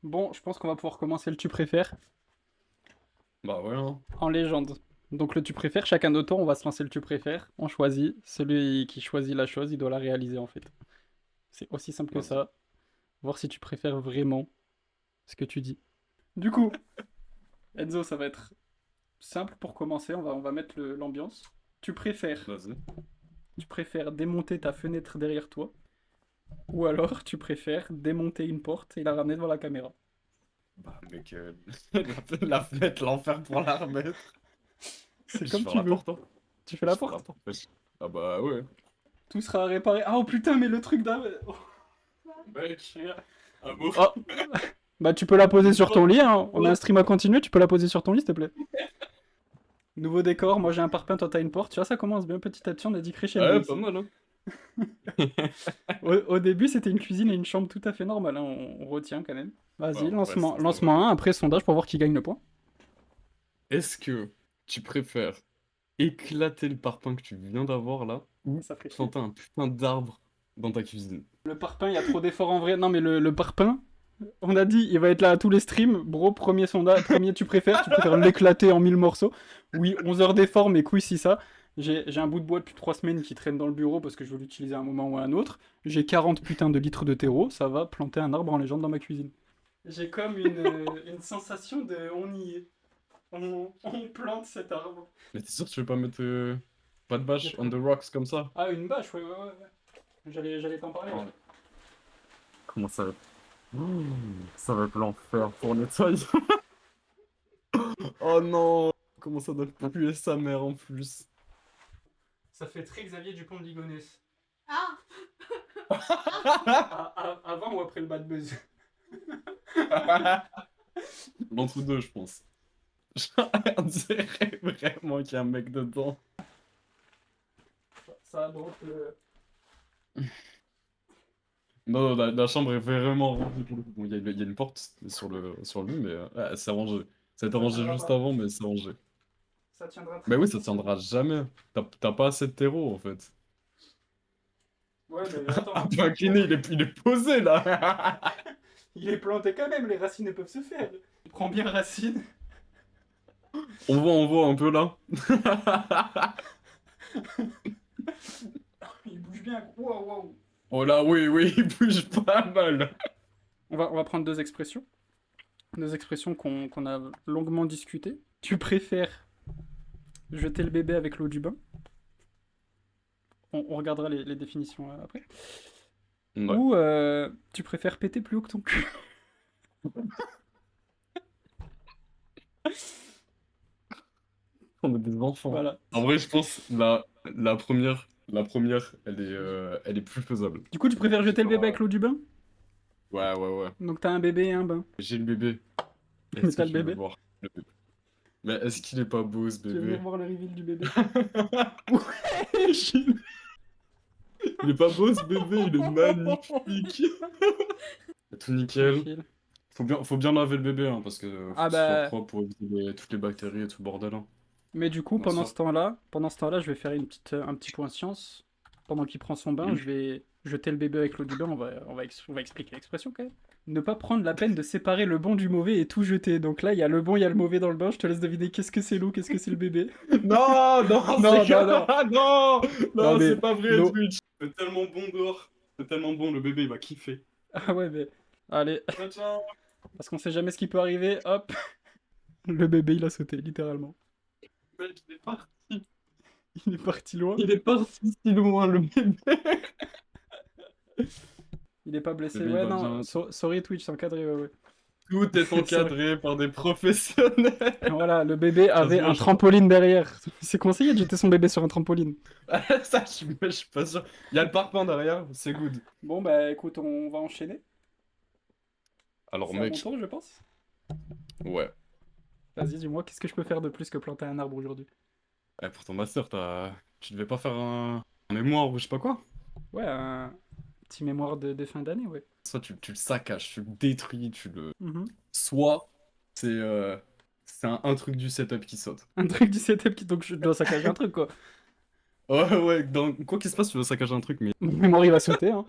Bon, je pense qu'on va pouvoir commencer le tu préfères Bah ouais, hein. en légende. Donc le tu préfères, chacun notre tour, on va se lancer le tu préfères. On choisit. Celui qui choisit la chose, il doit la réaliser en fait. C'est aussi simple que Vas-y. ça. Voir si tu préfères vraiment ce que tu dis. Du coup, Enzo, ça va être simple pour commencer. On va mettre l'ambiance. Tu préfères, Vas-y. tu préfères démonter ta fenêtre derrière toi ou alors tu préfères démonter une porte et la ramener devant la caméra. Bah mec, la fenêtre, l'enfer pour la remettre. C'est Je comme ferme tu la veux. porte, hein. Tu fais la Je ferme la porte. porte, wesh. Ah bah ouais. Tout sera réparé. Ah oh putain, mais le truc d'un. Oh, Mec, regarde. un mot. Oh, bah tu peux la poser sur ton Bon, lit, hein. On a un bon. stream à continuer, tu peux la poser sur ton lit, s'il te plaît. Nouveau décor, moi j'ai un parpaing, toi t'as une porte. Tu vois, ça commence bien petit à petit, on a dit crescendo Ouais, pas ici. mal, hein. Au début, c'était une cuisine et une chambre tout à fait normale, hein. On retient quand même. Ouais, Vas-y, en vrai, lancement, ça va. lancement 1, après sondage pour voir qui gagne le point. Est-ce que tu préfères éclater le parpaing que tu viens d'avoir là ou Ça ferait chier. planter un putain d'arbre dans ta cuisine? Le parpaing, il y a trop d'efforts en vrai. Non, mais le parpaing, on a dit, il va être là à tous les streams. Bro, premier sondage, premier tu préfères l'éclater en 1000 morceaux. Oui, 11 heures d'effort, mais couilles si ça. J'ai un bout de bois depuis 3 semaines qui traîne dans le bureau parce que je veux l'utiliser à un moment ou à un autre. J'ai 40 putains de litres de terreau, ça va planter un arbre en légende dans ma cuisine. J'ai comme une sensation de on y est. On plante cet arbre. Mais t'es sûr que tu veux pas mettre pas de bâche Mettre on quoi? the rocks comme ça? Ah, une bâche, ouais, ouais, ouais. J'allais t'en parler. Ouais. Oh, comment ça va? Ça va être l'enfer pour nettoyer. Oh non! Comment ça doit puer sa mère en plus? Ça fait très Xavier Dupont de Ligonnès. Ah, Avant ou après le bad buzz? L'entre-deux, je pense. On dirait vraiment qu'il y a un mec dedans. Ça donc. Non, non, la chambre est vraiment rangée pour le coup. Bon, il y a une porte sur le mur, mais ouais, c'est rangé. Ça a été Ça rangé tiendra juste pas. avant, mais c'est rangé. Ça tiendra très Mais oui, bien ça dans ce tiendra lit. jamais. T'as pas assez de terreau, en fait. Ouais, mais Ah, attends. pas incliné, il est posé, là! Il est planté quand même, les racines elles peuvent se faire. Il prend bien racine. On voit un peu, là. Il bouge bien. Waouh, waouh. Oh là, oui, oui, il bouge pas mal. On va prendre deux expressions. Deux expressions qu'on a longuement discutées. Tu préfères jeter le bébé avec l'eau du bain? On regardera les définitions après. Ouais, Ou tu préfères péter plus haut que ton cul? on est des enfants. Voilà. En vrai, je pense la première, elle est plus faisable. Du coup, tu préfères jeter le bébé avec Genre, l'eau du bain? ouais, ouais, ouais. Donc t'as un bébé et un bain. J'ai le bébé. Mais Est-ce que t'as le tu veux bébé. voir le bébé? Mais est-ce qu'il est pas beau, ce Tu veux venir bébé? voir le reveal du bébé? Wesh. Il est pas beau, ce bébé, il est magnifique. Tout nickel. Tranquille. Faut bien laver le bébé, hein, parce que faut Ah que ce soit bah. propre pour éviter toutes les bactéries et tout le bordel, hein. Mais du coup, Bien sûr. pendant ce temps-là, je vais faire un petit point science. Pendant qu'il prend son bain, Mhm. je vais jeter le bébé avec l'eau du bain. On va expliquer l'expression quand même. Ne pas prendre la peine de séparer le bon du mauvais et tout jeter. Donc là, il y a le bon, il y a le mauvais dans le bain. Je te laisse deviner qu'est-ce que c'est l'eau, qu'est-ce que c'est le bébé. Non, non, c'est Non, non, non. que... Non, Non, non, mais c'est pas vrai, l'eau. Twitch. C'est tellement bon dehors. C'est tellement bon, le bébé, il va kiffer. Ah ouais, mais. Allez, Ciao, ciao. parce qu'on sait jamais ce qui peut arriver. Hop, le bébé, il a sauté, littéralement. Mec, il est parti. Il est parti loin. Il est parti si loin, le bébé. Il est pas Le blessé. bébé, il Ouais, va non, bien. sorry Twitch, c'est encadré, ouais, ouais. Tout est C'est vrai. encadré par des professionnels. Voilà, le bébé Ça se avait voit, un je crois. trampoline derrière. C'est conseillé de jeter son bébé sur un trampoline. Ça, je suis pas sûr. Il y a le parpaing derrière, c'est good. Bon, bah écoute, on va enchaîner. Alors, C'est à mon mec, tour, je pense. ouais. Vas-y, dis-moi, qu'est-ce que je peux faire de plus que planter un arbre aujourd'hui? Pour ton master, tu devais pas faire un mémoire ou je sais pas quoi? Ouais, un petit mémoire de fin d'année, ouais. Soit tu le saccages, tu le détruis, tu le... Mhm. Soit c'est un truc du setup qui saute. Un truc du setup qui... Donc je dois saccager un truc, quoi. Ouais, ouais, quoi qu'il se passe, tu dois saccager un truc, mais... Mon mémoire, il va sauter, hein.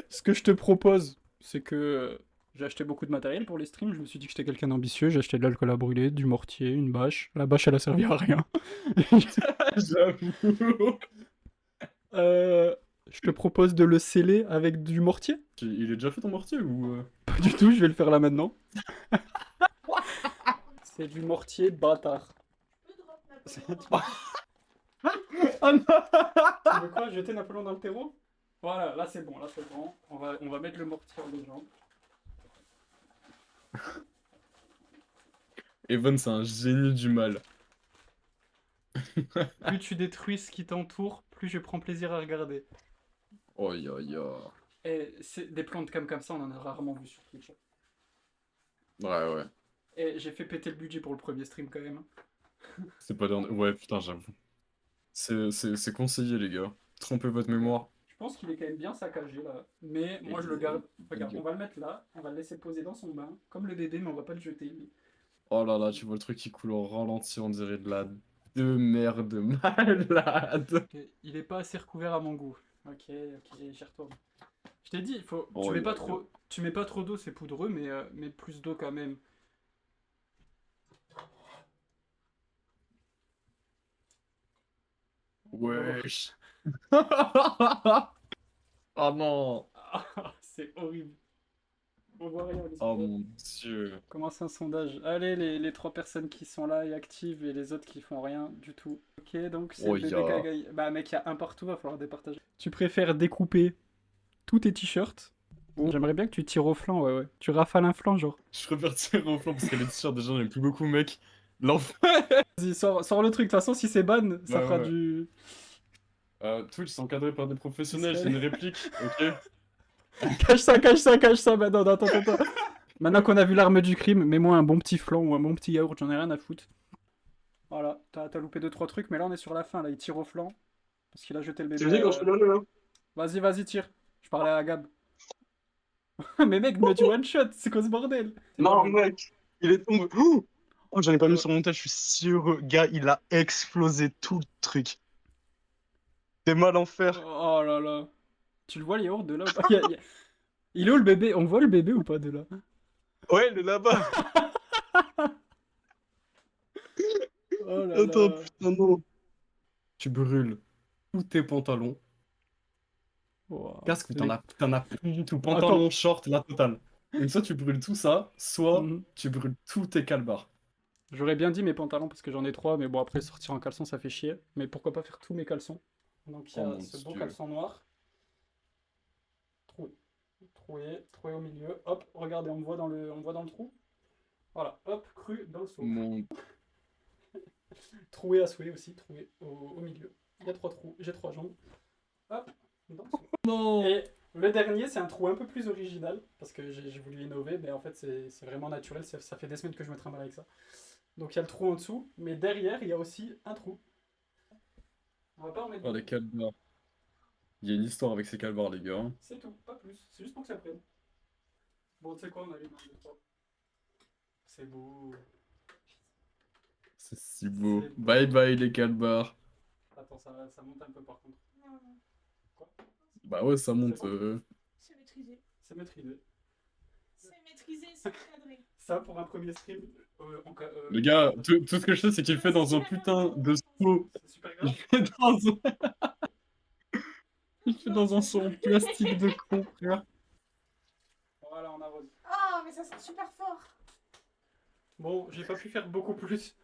Ce que je te propose, c'est que J'ai acheté beaucoup de matériel pour les streams, je me suis dit que j'étais quelqu'un d'ambitieux, j'ai acheté de l'alcool à brûler, du mortier, une bâche. La bâche, elle a servi à rien. J'avoue. Euh, je te propose de le sceller avec du mortier? Il est déjà fait ton mortier ou Pas du tout, je vais le faire là maintenant. C'est du mortier bâtard. C'est du- Ah non. Tu veux quoi? Jeter Napoléon dans le terreau? Voilà, là c'est bon, là c'est bon. On va mettre le mortier en légende. Evan, c'est un génie du mal. Plus tu détruis ce qui t'entoure, plus je prends plaisir à regarder. Oh ya ya. Et c'est des plantes comme ça, on en a rarement vu sur Twitch. Ouais, ouais. Et j'ai fait péter le budget pour le premier stream quand même. C'est pas dernier. Ouais, putain, j'avoue. C'est conseillé, les gars. Trompez votre mémoire. Je pense qu'il est quand même bien saccagé là. Mais moi je le garde. Regarde, on va le mettre là, on va le laisser poser dans son bain, comme le Dédé, mais on va pas le jeter. Oh là là, tu vois le truc qui coule au ralenti, on dirait de merde malade. Il est pas assez recouvert à mon goût. Ok, j'y retourne. Je t'ai dit, Oh, tu mets pas là, trop, tu mets pas trop d'eau, c'est poudreux, mais plus d'eau quand même. Wesh. Oh non. Ah, c'est horrible. On voit rien, les Oh sondages. mon dieu. Commence un sondage. Allez, les trois personnes qui sont là et actives et les autres qui font rien du tout. Ok, donc c'est Oh le bébé qui a ya. gagné. Bah mec, il y a un partout, va falloir départager. Tu préfères découper tous tes t-shirts? J'aimerais bien que tu tires au flanc, ouais. Tu rafales un flanc, genre. Je préfère tirer au flanc parce que les t-shirts déjà j'en ai plus beaucoup mec. L'enfer. Vas-y, sors le truc. De toute façon, si c'est ban, ça Ouais, fera ouais. du. Twitch c'est encadré par des professionnels, c'est une réplique, ok? Cache ça. Bah non, attends. Maintenant qu'on a vu l'arme du crime, mets-moi un bon petit flan ou un bon petit yaourt, j'en ai rien à foutre. Voilà, t'as loupé 2-3 trucs, mais là on est sur la fin, là il tire au flanc. Parce qu'il a jeté le Tu bébé. me dis quand je suis là, là? Vas-y, tire. Je parlais à Gab. Mais mec, me tu one shot, c'est quoi ce bordel? Non, mec, il est tombé. Oh, j'en ai pas mis sur mon montage, je suis sûr. Gars, il a explosé tout le truc. T'es mal en fer. Oh là là. Tu le vois le yaourt de là ou pas? Il est où le bébé? On voit le bébé ou pas de là? Ouais, il est là-bas. Oh là Attends, là. putain, non. Tu brûles tous tes pantalons. Wow. Casque, t'en as plus du tout. Attends. Pantalon, short, la totale. Donc soit tu brûles tout ça, soit Mhm. tu brûles tous tes calbars. J'aurais bien dit mes pantalons parce que j'en ai 3, mais bon après sortir en caleçon ça fait chier. Mais pourquoi pas faire tous mes caleçons? Donc il y Oh a mon ce beau Dieu. caleçon noir. Troué au milieu. Hop, regardez, on me voit dans le trou. Voilà, hop, cru dans le seau. Mon... Troué à souhait aussi, troué au milieu. Il y a 3 trous, j'ai 3 jambes. Hop, dans le seau. Non. Et le dernier, c'est un trou un peu plus original, parce que j'ai voulu innover, mais en fait c'est vraiment naturel, ça fait des semaines que je me trimballe avec ça. Donc il y a le trou en dessous, mais derrière, il y a aussi un trou. On va pas en mettre Oh les beaucoup. calbars. Il y a une histoire avec ces calbars les gars. C'est tout, pas plus. C'est juste pour que ça prenne. Bon, tu sais quoi, on allume un, deux, trois. C'est beau. C'est si beau. C'est beau. Bye bye les calbars. Attends, ça monte un peu par contre. Quoi? Bah ouais ça monte. C'est bon. C'est maîtrisé. C'est maîtrisé. C'est maîtrisé, c'est cadré. Ça, pour un premier stream, Le gars, tout ce que je sais c'est qu'il le fait dans un putain de seau. c'est super Il grave. fait dans un... Il fait dans un seau en plastique de con frère. Voilà, on arrose. Oh, mais ça sent super fort. Bon, j'ai pas pu faire beaucoup plus.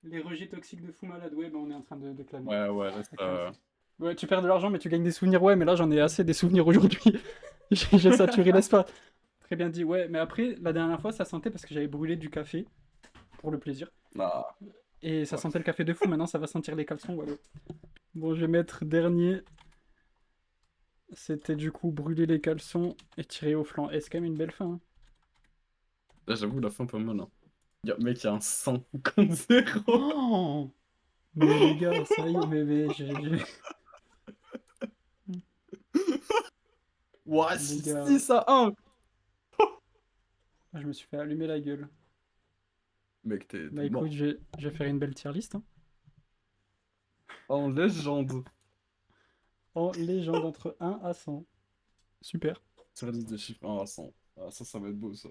Les rejets toxiques de fou malade, ouais, bah on est en train de clamer. Ouais là ça... Ouais, tu perds de l'argent, mais tu gagnes des souvenirs, ouais, mais là j'en ai assez des souvenirs aujourd'hui. J'ai saturé l'espace. Très bien dit, ouais, mais après, la dernière fois, ça sentait parce que j'avais brûlé du café, pour le plaisir. Ah. Et ça sentait le café de fou, maintenant ça va sentir les caleçons, voilà. Bon, je vais mettre dernier. C'était du coup brûler les caleçons et tirer au flanc. Et c'est quand même une belle fin, hein. Là j'avoue la fin pas mal hein. Mec il y a un 100 contre 0. Oh mais les gars, ça y est, mais Ouah, Les gars. 6 à 1. je me suis fait allumer la gueule. Mec t'es Bah mort. écoute, je vais faire une belle tier list, hein. En légende. En légende entre 1 à 100. Super. Sur la liste des chiffres 1 à 100. Ah, ça va être beau, ça.